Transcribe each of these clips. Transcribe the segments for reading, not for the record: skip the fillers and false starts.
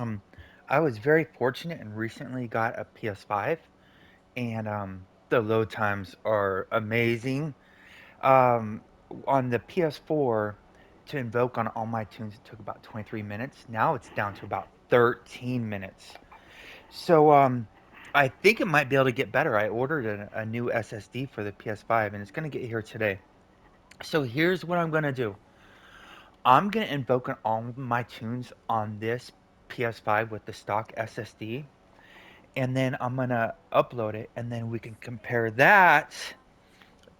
Um, I was very fortunate and recently got a PS5, and the load times are amazing. Um, on the PS4, to invoke on all my tunes, it took about 23 minutes. Now it's down to about 13 minutes. So I think it might be able to get better. I ordered a new SSD for the PS5, and it's going to get here today. So here's what I'm going to do. I'm going to invoke on all my tunes on this PS5 with the stock SSD, and then I'm gonna upload it, and then we can compare that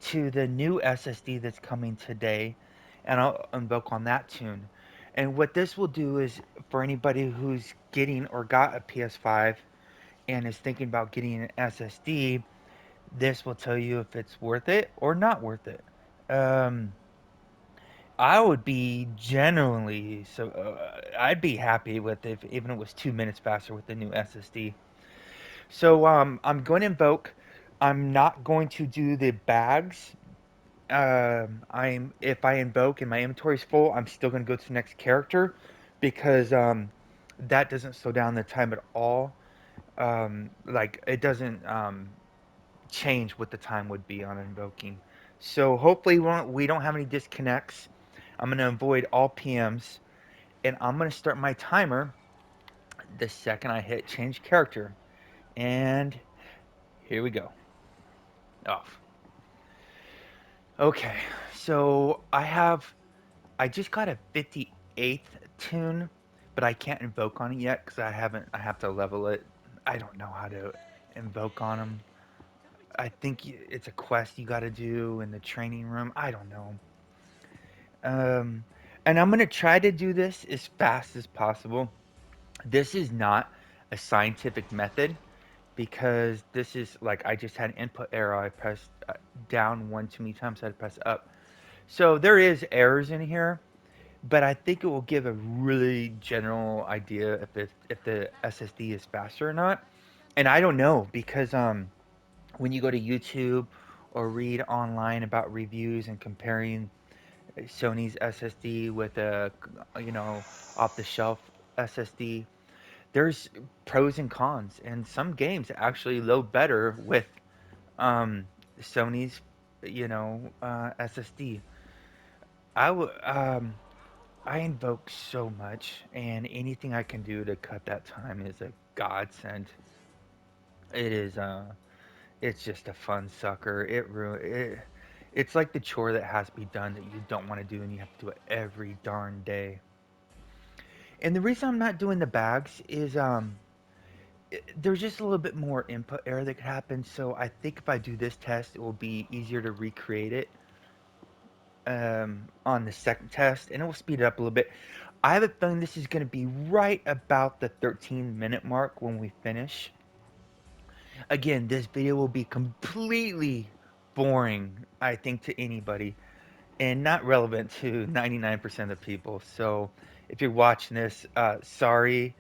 to the new SSD that's coming today, and I'll invoke on that tune. And what this will do is for anybody who's getting or got a PS5 and is thinking about getting an SSD, this will tell you if it's worth it or not worth it. Um, I would be genuinely I'd be happy with if even it was 2 minutes faster with the new SSD. So I'm going to invoke. I'm not going to do the bags. I'm if I invoke and my inventory is full, I'm still going to go to the next character because that doesn't slow down the time at all. Like it doesn't change what the time would be on invoking. So hopefully we don't have any disconnects. I'm going to avoid all PMs, and I'm going to start my timer the second I hit change character. And here we go. Off. Okay, so I just got a 58th tune, but I can't invoke on it yet because I have to level it. I don't know how to invoke on them. I think it's a quest you got to do in the training room. I don't know. Um, and I'm gonna try to do this as fast as possible. This is not a scientific method because this is like I just had an input error. I pressed down one too many times. I had to press up. So there is errors in here, but I think it will give a really general idea if the SSD is faster or not. And I don't know because when you go to YouTube or read online about reviews and comparing Sony's SSD with a off the shelf SSD, there's pros and cons, and some games actually load better with um, Sony's SSD. I would I invoke so much, and anything I can do to cut that time is a godsend. It is, it's just a fun sucker. It's like the chore that has to be done that you don't want to do, and you have to do it every darn day. And the reason I'm not doing the bags is, there's just a little bit more input error that could happen. So I think if I do this test, it will be easier to recreate it on the second test, and it will speed it up a little bit. I have a feeling this is going to be right about the 13-minute mark when we finish. Again, this video will be completely boring, I think, to anybody and not relevant to 99% of people. So if you're watching this, sorry,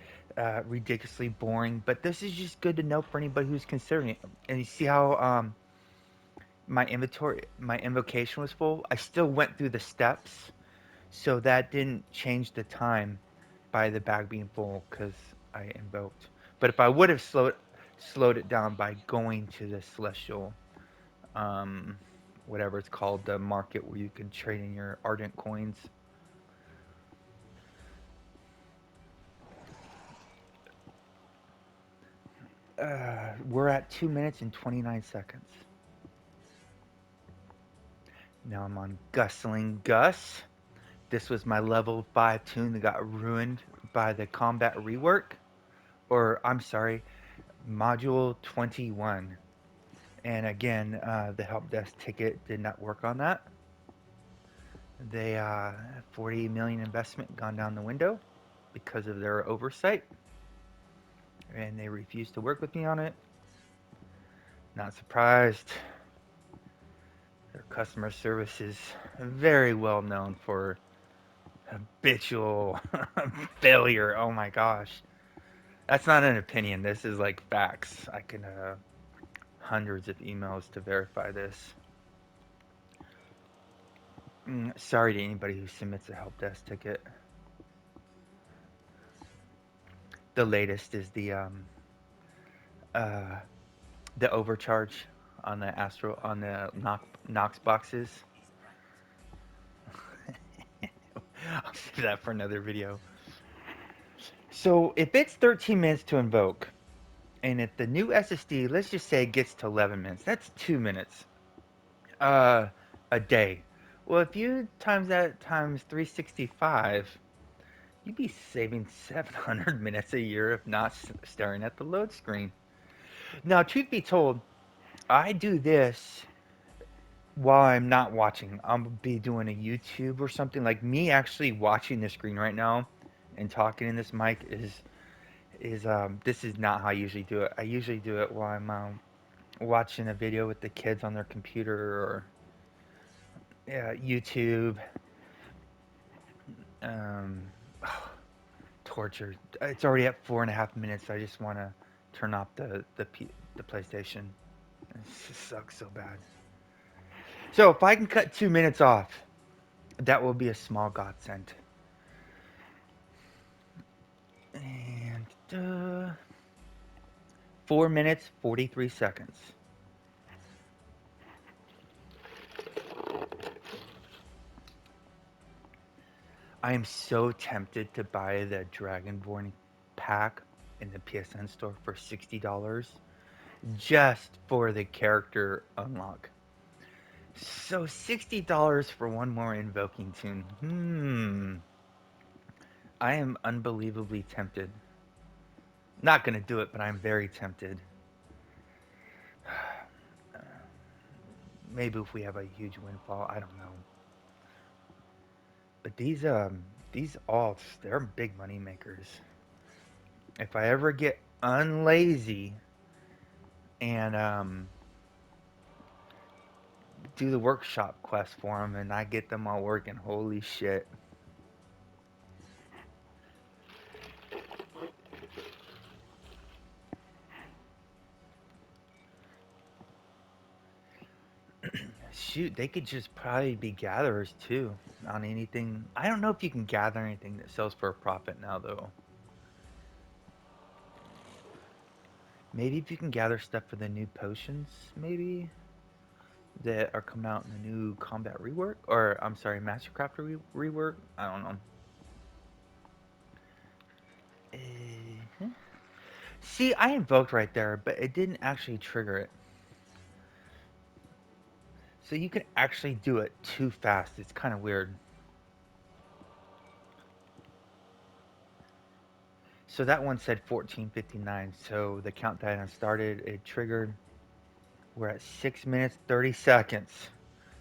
ridiculously boring, but this is just good to know for anybody who's considering it. And you see how my invocation was full? I still went through the steps, so that didn't change the time by the bag being full because I invoked. But if I would have slowed it down by going to the celestial, um, whatever it's called, the market where you can trade in your ardent coins. We're at 2 minutes and 29 seconds. Now I'm on Gustling Gus. This was my level 5 tune that got ruined by the combat rework. Or, I'm sorry, Module 21. And again, the help desk ticket did not work on that. They 40 million investment gone down the window because of their oversight, and they refused to work with me on it. Not surprised. Their customer service is very well known for habitual failure. Oh my gosh. That's not an opinion. This is like facts. I can hundreds of emails to verify this. Sorry to anybody who submits a help desk ticket. The latest is uh, the overcharge on the Knox boxes. I'll save that for another video. So if it's 13 minutes to invoke, and if the new SSD, let's just say, gets to 11 minutes, that's 2 minutes uh, a day. Well, if you times that times 365, you'd be saving 700 minutes a year if not staring at the load screen. Now, truth be told, I do this while I'm not watching. I'm gonna be doing a YouTube or something. Like me actually watching the screen right now and talking in this mic is this is not how I usually do it. I usually do it while I'm watching a video with the kids on their computer or YouTube. Um, torture. It's already at 4.5 minutes. I just want to turn off the PlayStation. It just sucks so bad. So if I can cut 2 minutes off, that will be a small godsend. And 4 minutes 43 seconds. I am so tempted to buy the Dragonborn pack in the PSN store for $60 just for the character unlock. So $60 for one more invoking toon. I am unbelievably tempted. Not gonna do it, but I'm very tempted. Maybe if we have a huge windfall, I don't know. But these alts, they're big money makers. If I ever get unlazy and do the workshop quest for them and I get them all working, holy shit. Shoot, they could just probably be gatherers too on anything. I don't know if you can gather anything that sells for a profit now though. Maybe if you can gather stuff for the new potions, maybe that are coming out in the new combat rework, or I'm sorry, Mastercraft rework. I don't know. Uh, See, I invoked right there, but it didn't actually trigger it. So you can actually do it too fast. It's kind of weird. So that one said 14:59. So the countdown started. It triggered. We're at 6 minutes 30 seconds.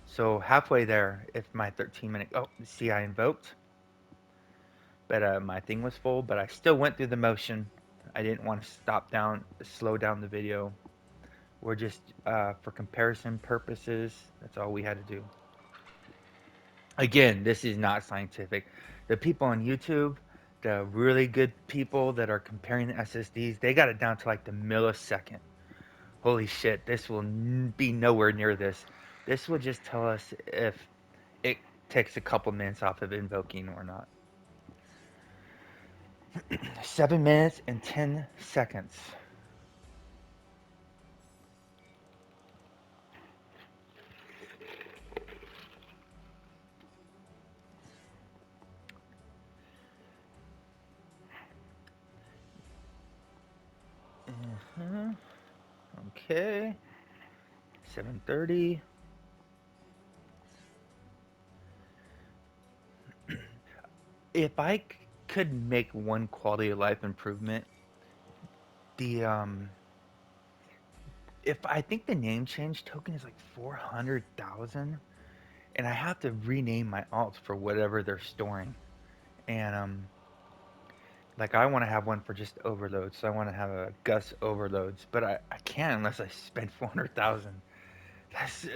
So halfway there. If my 13-minute. Oh, see, I invoked, but my thing was full. But I still went through the motion. I didn't want to slow down the video. We're just for comparison purposes. That's all we had to do. Again, this is not scientific. The people on YouTube, the really good people that are comparing the SSDs, they got it down to like the millisecond. Holy shit, this will be nowhere near this. This will just tell us if it takes a couple minutes off of invoking or not. 7 minutes and 10 seconds. Uh-huh. Okay. 7:30. If I could make one quality of life improvement, the if I think the name change token is like 400,000, and I have to rename my alts for whatever they're storing. And like I want to have one for just overloads, so I want to have a Gus overloads, but I can't unless I spend 400,000. That's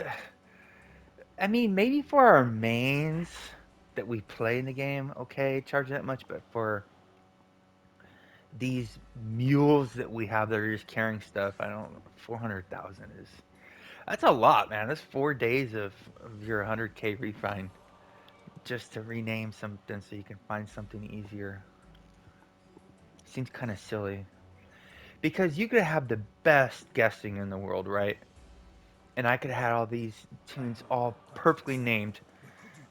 I mean maybe for our mains that we play in the game, okay, charge that much, but for these mules that we have that are just carrying stuff, I don't. 400,000 is that's a lot, man. That's 4 days of your 100K refine just to rename something so you can find something easier. Seems kind of silly. Because you could have the best guessing in the world, right? And I could have had all these tunes all perfectly named.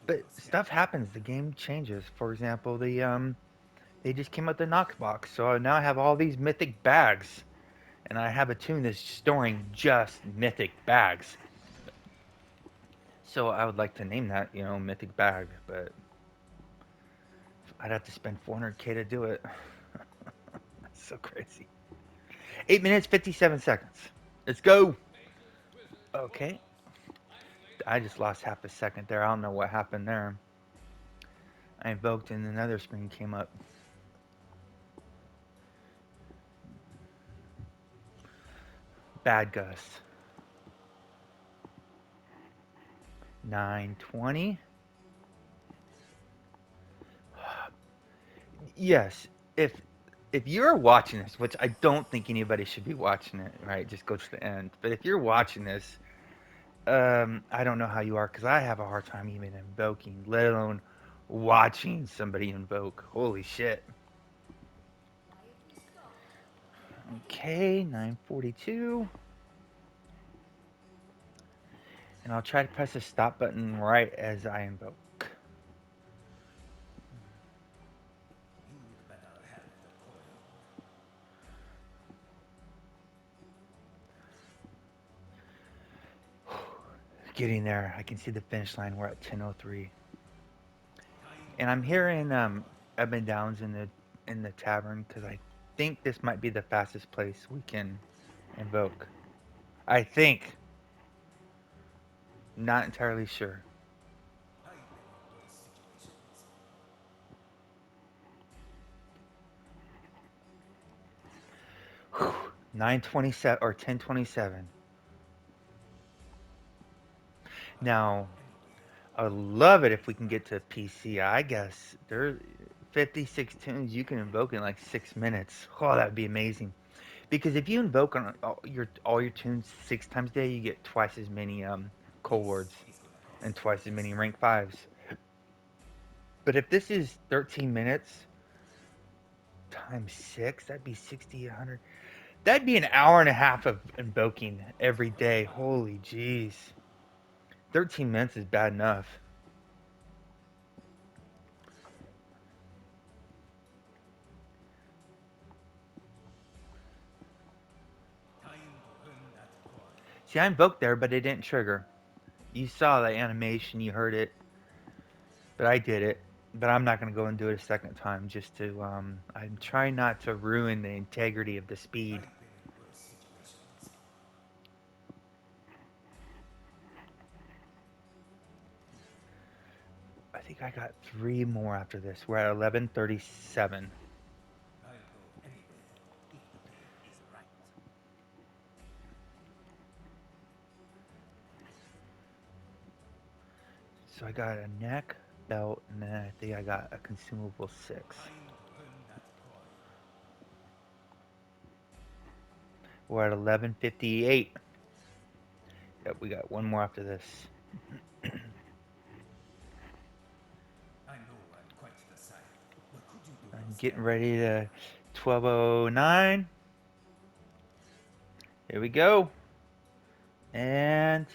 But stuff happens. The game changes. For example, they just came out the Knox box, so now I have all these mythic bags, and I have a tune that's storing just mythic bags. So I would like to name that, mythic bag, but I'd have to spend 400K to do it. That's so crazy. 8 minutes 57 seconds. Let's go. Okay, I just lost half a second there. I don't know what happened there. I invoked and another screen came up. Bad Gus. 920. Yes, if you're watching this, which I don't think anybody should be watching it, right? Just go to the end. But if you're watching this, I don't know how you are because I have a hard time even invoking, let alone watching somebody invoke. Holy shit. Okay, 942. And I'll try to press the stop button right as I invoke. Getting there. I can see the finish line. We're at 10:03, and I'm hearing up and downs in the tavern because I think this might be the fastest place we can invoke. I think. Not entirely sure. 927 or 1027. Now, I would love it if we can get to PC. I guess there's 56 tunes you can invoke in like 6 minutes. Oh, that would be amazing. Because if you invoke on all your tunes 6 times a day, you get twice as many cold words and twice as many rank fives. But if this is 13 minutes times six, that'd be 60, 100. That'd be an hour and a half of invoking every day. Holy jeez. 13 minutes is bad enough. See, I invoked there, but it didn't trigger. You saw the animation, you heard it, but I did it. But I'm not going to go and do it a second time just to, I'm trying not to ruin the integrity of the speed. I think I got 3 more after this. We're at 11:37. So I got a neck, belt, and then I think I got a consumable 6. We're at 11:58. Yep, we got 1 more after this. I'm getting ready to 12:09. Here we go. And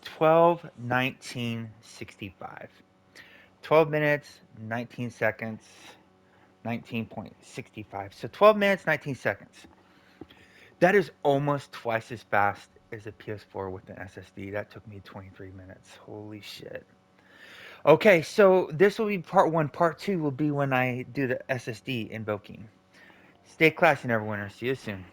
12:19:65. 12 minutes, 19 seconds, 19.65. So 12 minutes, 19 seconds. That is almost twice as fast as a PS4 with an SSD. That took me 23 minutes. Holy shit. Okay, so this will be part one. Part two will be when I do the SSD invoking. Stay classy, Neverwinter. See you soon.